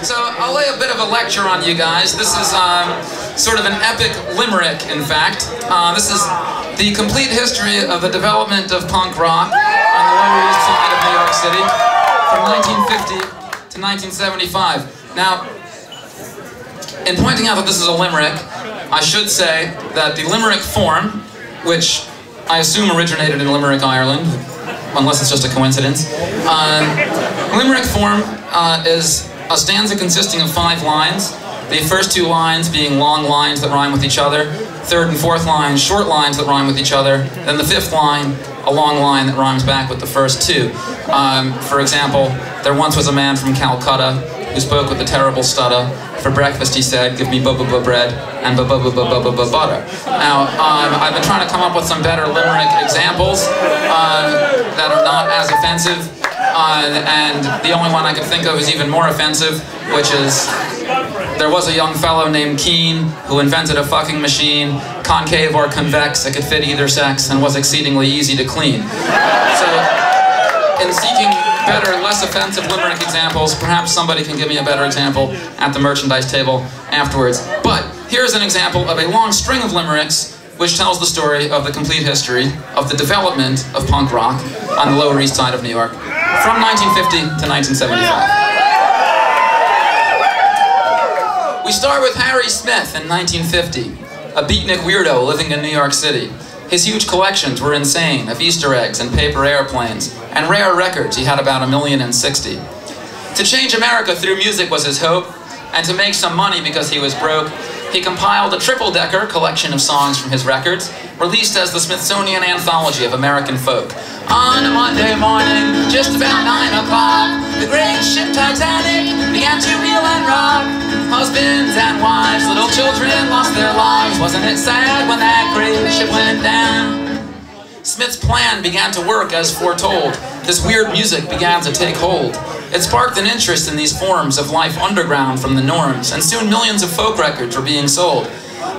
So I'll lay a bit of a lecture on you guys. This is sort of an epic limerick, in fact. This is the complete history of the development of punk rock on the Lower East Side of New York City from 1950 to 1975. Now, in pointing out that this is a limerick, I should say that the limerick form, which I assume originated in Limerick, Ireland, unless it's just a coincidence. Limerick form is a stanza consisting of 5 lines. The first 2 lines being long lines that rhyme with each other. Third and fourth lines, short lines that rhyme with each other. Then the 5th line, a long line that rhymes back with the first 2. For example, there once was a man from Calcutta who spoke with a terrible stutter. For breakfast, he said, give me bu-bu-bu bread and bu-bu-bu-bu-bu-bu-butter. Now, I've been trying to come up with some better limerick examples that are not as offensive, and the only one I could think of is even more offensive, which is, there was a young fellow named Keane who invented a fucking machine, concave or convex, that could fit either sex and was exceedingly easy to clean. So, in seeking better, less offensive limerick examples, perhaps somebody can give me a better example at the merchandise table afterwards. But here's an example of a long string of limericks which tells the story of the complete history of the development of punk rock on the Lower East Side of New York from 1950 to 1975. We start with Harry Smith in 1950, a beatnik weirdo living in New York City. His huge collections were insane, of Easter eggs and paper airplanes, and rare records. He had about 1,060,000. To change America through music was his hope, and to make some money because he was broke, he compiled a triple-decker collection of songs from his records, released as the Smithsonian Anthology of American Folk. On a Monday morning, just about 9 o'clock, the great ship Titanic began to reel and rock. Husbands and wives, little children lost their lives. Wasn't it sad when that great ship went down? Smith's plan began to work as foretold. This weird music began to take hold. It sparked an interest in these forms of life underground from the norms, and soon millions of folk records were being sold.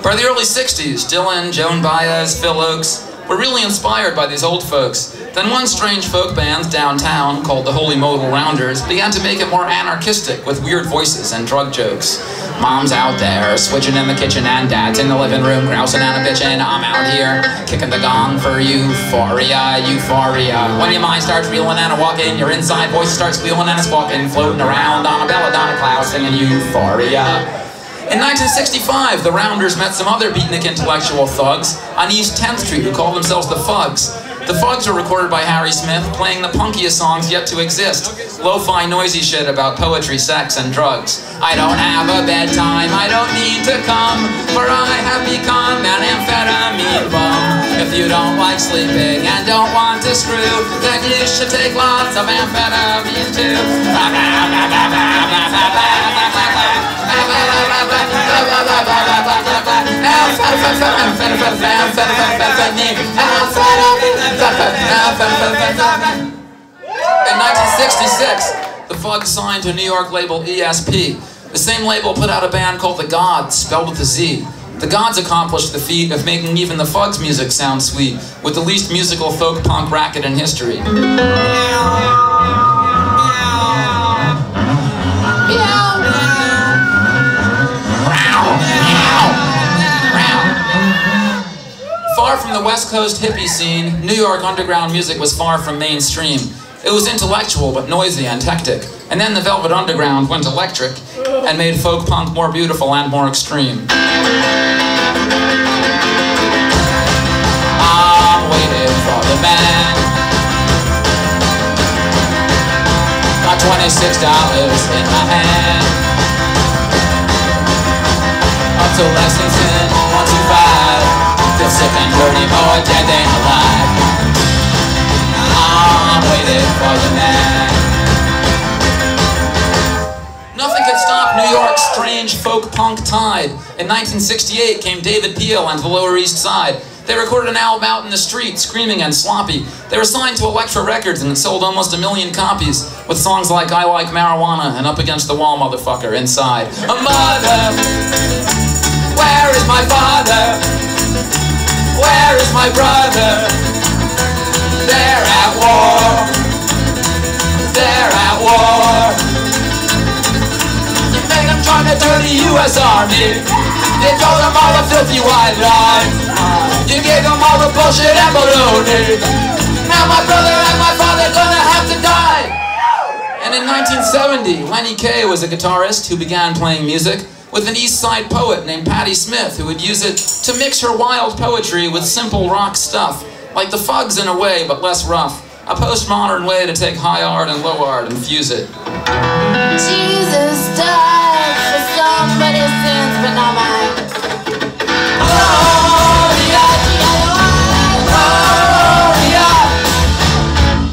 By the early 60s, Dylan, Joan Baez, Phil Oakes were really inspired by these old folks. Then one strange folk band downtown, called the Holy Modal Rounders, began to make it more anarchistic with weird voices and drug jokes. Mom's out there, switching in the kitchen, and Dad's in the living room, grousing and a bitchin'. I'm out here, kicking the gong for euphoria, euphoria. When your mind starts reeling and a walking, your inside voice starts squealing and a squawking, floating around on a belladonna cloud, singing euphoria. In 1965, the Rounders met some other beatnik intellectual thugs on East 10th Street who called themselves the Fugs. The Fugs were recorded by Harry Smith, playing the punkiest songs yet to exist. Lo-fi noisy shit about poetry, sex, and drugs. I don't have a bedtime, I don't need to come, for I have become an amphetamine bum. If you don't like sleeping and don't want to screw, then you should take lots of amphetamine too. In 1966, the Fugs signed to New York label ESP. The same label put out a band called The Gods, spelled with a Z. The Gods accomplished the feat of making even the Fugs' music sound sweet, with the least musical folk punk racket in history. Far from the West Coast hippie scene, New York underground music was far from mainstream. It was intellectual but noisy and hectic. And then the Velvet Underground went electric and made folk punk more beautiful and more extreme. I'm waiting for the man. Got $26 in my hand. Up to Lexington, 125. Feel sick and dirty, more dead than alive. I'm waiting for the man. Nothing could stop New York's strange folk punk tide. In 1968 came David Peel and the Lower East Side. They recorded an album out in the street, screaming and sloppy. They were signed to Elektra Records and it sold almost 1 million copies, with songs like I Like Marijuana and Up Against the Wall, Motherfucker, inside. A mother, where is my father? Where is my brother? They're at war. They're at war. U.S. Army. You told them all the filthy white lies. You gave them all the bullshit and baloney. Now my brother and my father gonna have to die. And in 1970, Lenny Kaye was a guitarist who began playing music with an East Side poet named Patti Smith, who would use it to mix her wild poetry with simple rock stuff, like the Fugs in a way, but less rough. A postmodern way to take high art and low art and fuse it. Jesus died for somebody's sins, but not mine. Oh, yeah.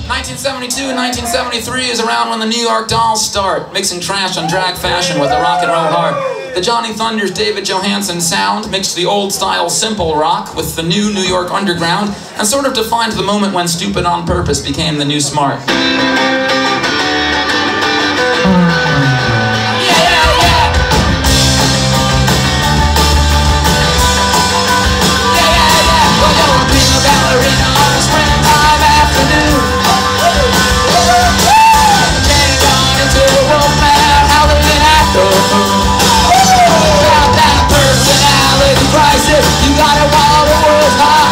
1972 and 1973 is around when the New York Dolls start, mixing trash and drag fashion with a rock and roll heart. The Johnny Thunders' David Johansen sound mixed the old-style simple rock with the new New York underground and sort of defined the moment when stupid on purpose became the new smart. You got it while the world's hot.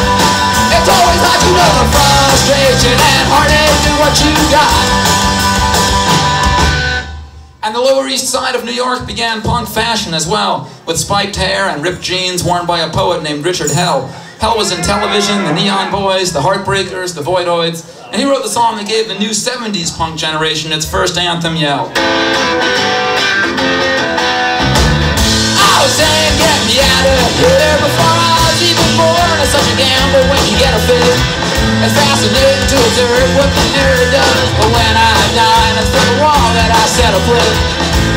It's always hot, you know the frustration and heartache and what you got. And the Lower East Side of New York began punk fashion as well, with spiked hair and ripped jeans worn by a poet named Richard Hell. Hell was in television, the Neon Boys, the Heartbreakers, the Voidoids, and he wrote the song that gave the new 70s punk generation its first anthem yell. I was saying, get me out of here before I was even born. It's such a gamble when you get a fit. It's fascinating to observe what the nerd does, but when I die, it's for the wall that I set a plate.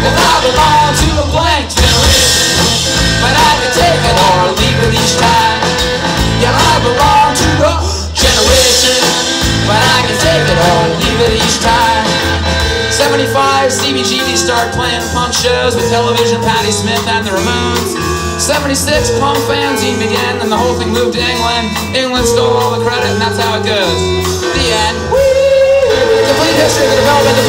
Well, I belong to a blank generation, but I can take it or leave it each time. Yeah, I belong to the generation, but I can take it or leave it each time. 75, CBGB started playing punk shows with television, Patti Smith and the Ramones. 76, punk fanzine began and the whole thing moved to England. England stole all the credit and that's how it goes. The end. Complete history of the development of